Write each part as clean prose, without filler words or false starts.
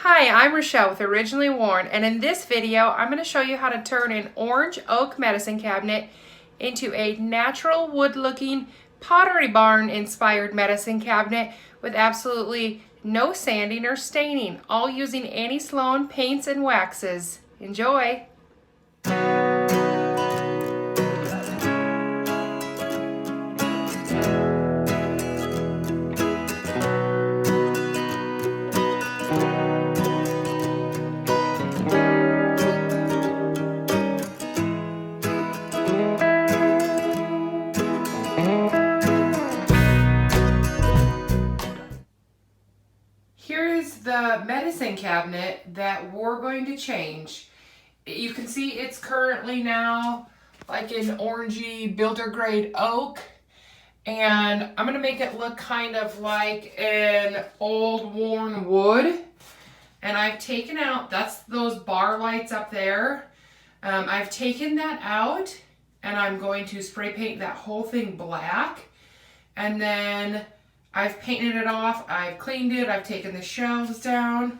Hi, I'm Rochelle with Originally Worn, and in this video I'm going to show you how to turn an orange oak medicine cabinet into a natural wood looking Pottery Barn inspired medicine cabinet with absolutely no sanding or staining, all using Annie Sloan paints and waxes. Enjoy! Here is the medicine cabinet that we're going to change. You can see it's currently now like an orangey builder grade oak, and I'm going to make it look kind of like an old worn wood. And I've taken out, that's those bar lights up there. I've taken that out and I'm going to spray paint that whole thing black. And then I've painted it off, I've cleaned it, I've taken the shelves down.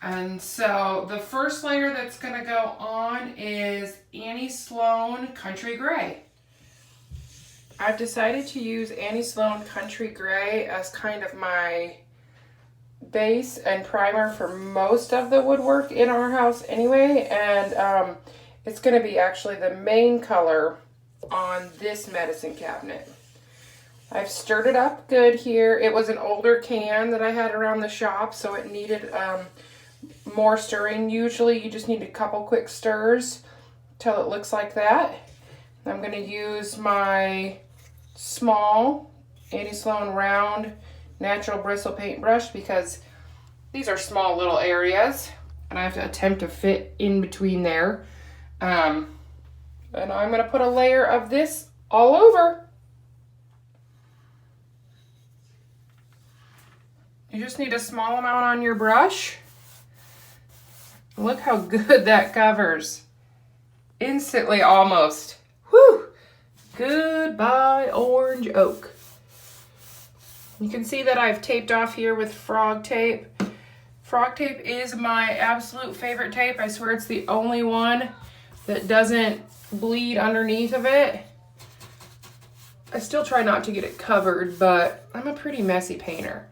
And so the first layer that's gonna go on is Annie Sloan Country Gray. I've decided to use Annie Sloan Country Gray as kind of my base and primer for most of the woodwork in our house anyway. And it's gonna be actually the main color on this medicine cabinet. I've stirred it up good here. It was an older can that I had around the shop, so it needed more stirring. Usually you just need a couple quick stirs till it looks like that. I'm going to use my small Annie Sloan round natural bristle paintbrush because these are small little areas and I have to attempt to fit in between there. And I'm going to put a layer of this all over. You just need a small amount on your brush. Look how good that covers. Instantly almost. Whew! Goodbye orange oak. You can see that I've taped off here with frog tape. Frog tape is my absolute favorite tape. I swear it's the only one that doesn't bleed underneath of it. I still try not to get it covered, but I'm a pretty messy painter.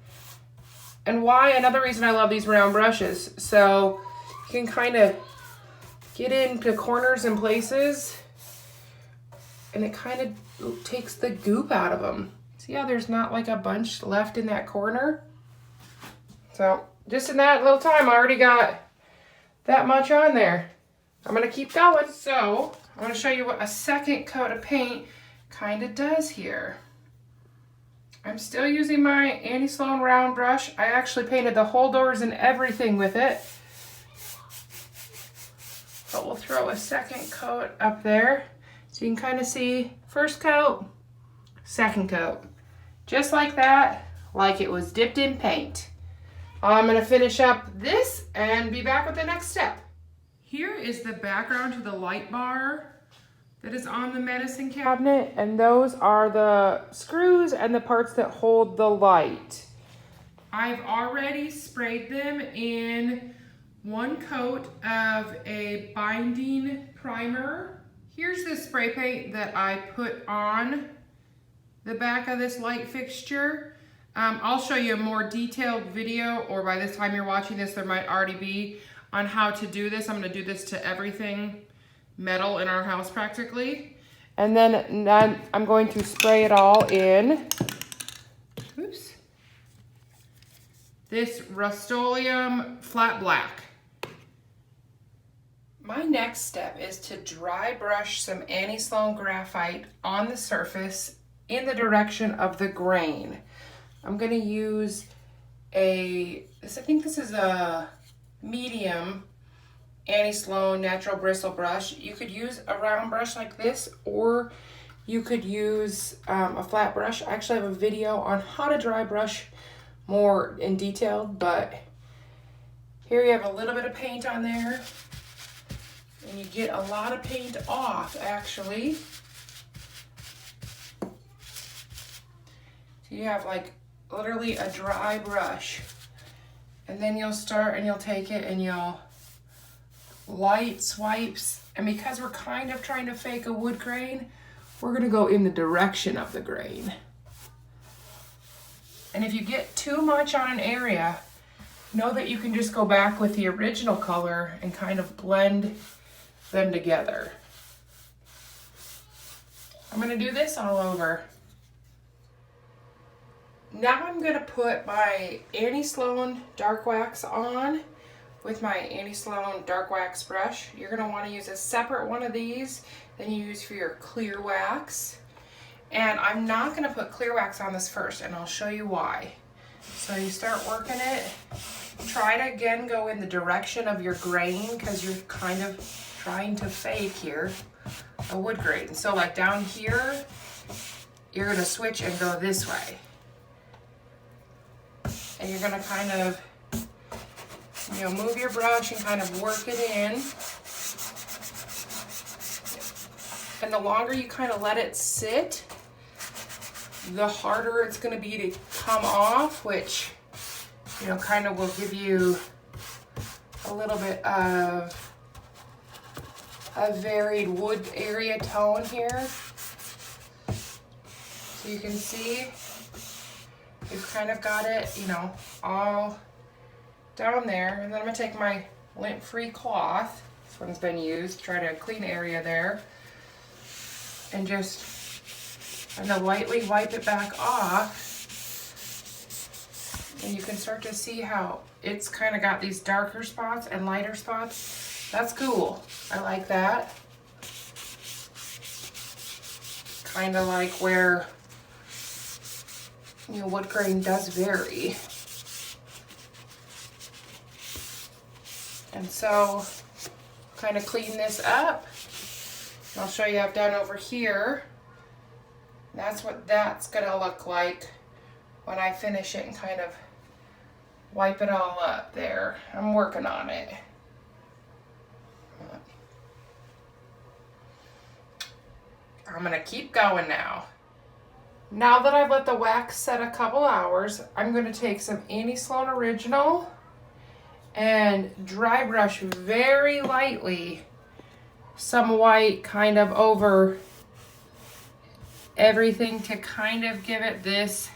And why? Another reason I love these round brushes. So you can kind of get into corners and places and it kind of takes the goop out of them. See how there's not like a bunch left in that corner? So just in that little time, I already got that much on there. I'm gonna keep going. So I'm gonna show you what a second coat of paint kind of does here. I'm still using my Annie Sloan round brush. I actually painted the whole doors and everything with it. But we'll throw a second coat up there so you can kind of see first coat, second coat. Just like that, like it was dipped in paint. I'm gonna finish up this and be back with the next step. Here is the background to the light bar that is on the medicine cabinet, and those are the screws and the parts that hold the light. I've already sprayed them in one coat of a binding primer. Here's the spray paint that I put on the back of this light fixture. I'll show you a more detailed video, or by this time you're watching this, there might already be, on how to do this. I'm gonna do this to everything metal in our house practically. And then I'm going to spray it all in. Oops. This Rust-Oleum flat black. My next step is to dry brush some Annie Sloan graphite on the surface in the direction of the grain. I'm gonna use I think this is a medium Annie Sloan natural bristle brush. You could use a round brush like this, or you could use a flat brush. I actually have a video on how to dry brush more in detail, but here you have a little bit of paint on there, and you get a lot of paint off actually. So you have like literally a dry brush. And then you'll start and you'll take it and you'll light swipes. And because we're kind of trying to fake a wood grain, we're gonna go in the direction of the grain. And if you get too much on an area, know that you can just go back with the original color and kind of blend them together. I'm gonna do this all over. Now I'm gonna put my Annie Sloan Dark Wax on with my Annie Sloan Dark Wax brush. You're gonna wanna use a separate one of these than you use for your clear wax. And I'm not gonna put clear wax on this first, and I'll show you why. So you start working it. Try to again go in the direction of your grain because you're kind of trying to fake here a wood grain. So like down here, you're gonna switch and go this way. And you're gonna kind of, move your brush and kind of work it in. And the longer you kind of let it sit, the harder it's gonna be to come off, which, kind of will give you a little bit of a varied wood area tone here. So you can see we've kind of got it, all down there. And then I'm gonna take my lint-free cloth, this one's been used, try to clean the area there, and just kind of lightly wipe it back off. And you can start to see how it's kind of got these darker spots and lighter spots. That's cool. I like that. Kind of like where wood grain does vary. And so kind of clean this up. And I'll show you I've done over here. That's what that's gonna look like when I finish it and kind of wipe it all up there. I'm working on it. I'm gonna keep going now. Now that I've let the wax set a couple hours, I'm gonna take some Annie Sloan Original and dry brush very lightly some white kind of over everything to kind of give it this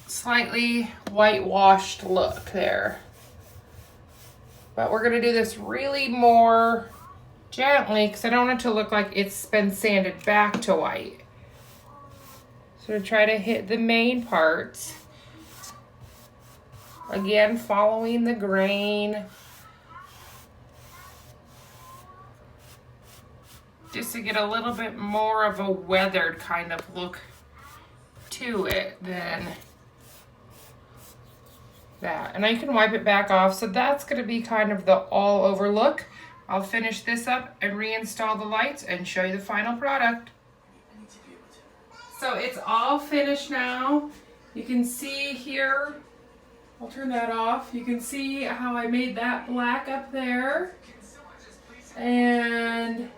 slightly whitewashed look there. But we're gonna do this really more gently because I don't want it to look like it's been sanded back to white. So try to hit the main parts. Again, following the grain. Just to get a little bit more of a weathered kind of look to it than that. And I can wipe it back off. So that's gonna be kind of the all over look. I'll finish this up and reinstall the lights and show you the final product. So it's all finished now. You can see here, I'll turn that off. You can see how I made that black up there. And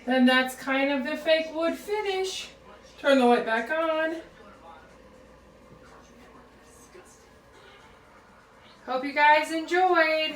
then that's kind of the fake wood finish. Turn the light back on. Hope you guys enjoyed.